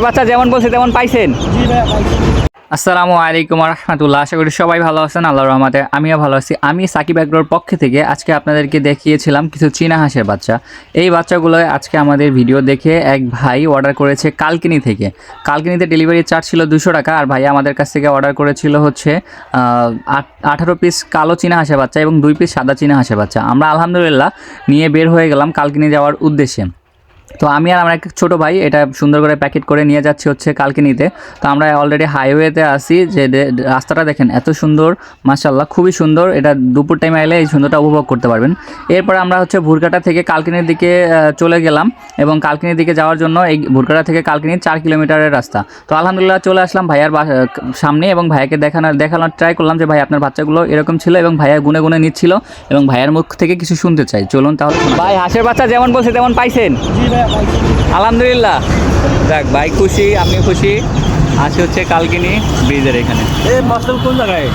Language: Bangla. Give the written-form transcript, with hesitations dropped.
বাচ্চা যেমন বলছে তেমন পাইছেন? জি ভাই পাইছি। আসসালামু আলাইকুম রাহমাতুল্লাহ। আশা করি সবাই ভালো আছেন, আল্লাহর রহমতে আমিও ভালো আছি। আমি সাকিব এগ্রোর পক্ষ থেকে আজকে আপনাদেরকে দেখিয়েছিলাম কিছু চীনা হাঁসের বাচ্চা। এই বাচ্চাগুলো আজকে আমাদের ভিডিও দেখে এক ভাই অর্ডার করেছে কালকিনি থেকে। কালকিনিতে ডেলিভারি চার্জ ছিল 200 টাকা, আর ভাই আমাদের কাছ থেকে অর্ডার করেছিল হচ্ছে 18 পিস কালো চীনা হাঁসের বাচ্চা এবং 2 পিস সাদা চীনা হাঁসের বাচ্চা। আমরা আলহামদুলিল্লাহ নিয়ে বের হয়ে গেলাম কালকিনি যাওয়ার উদ্দেশ্যে। তো আমি আর আমার এক ছোটো ভাই এটা সুন্দর করে প্যাকেট করে নিয়ে যাচ্ছি হচ্ছে কালকিনিতে। তো আমরা অলরেডি হাইওয়েতে আসি, যে রাস্তাটা দেখেন এত সুন্দর, মাশাআল্লাহ খুবই সুন্দর। এটা দুপুর টাইমে এলে এই সুন্দরটা উপভোগ করতে পারবেন। এরপর আমরা হচ্ছে ভুরকাটা থেকে কালকিনির দিকে চলে গেলাম, এবং কালকিনির দিকে যাওয়ার জন্য এই ভুরকাটা থেকে কালকিনি 4 কিলোমিটারের রাস্তা। তো আলহামদুলিল্লাহ চলে আসলাম ভাইয়ার সামনে, এবং ভাইয়াকে দেখানোর ট্রাই করলাম যে ভাই আপনার বাচ্চাগুলো এরকম ছিল, এবং ভাইয়া গুনে গুনে নিচ্ছিল, এবং ভাইয়ার মুখ থেকে কিছু শুনতে চাই। চলুন তাহলে। ভাই হাঁসের বাচ্চা যেমন বলছে তেমন পাইছেন? জি ভাই পাইছি। আলহামদুলিল্লাহ, দেখ ভাই খুশি, আমি খুশি। আসি হচ্ছে কালকিনি ব্রিজের এখানে। এই মাছটা কোন জায়গায়?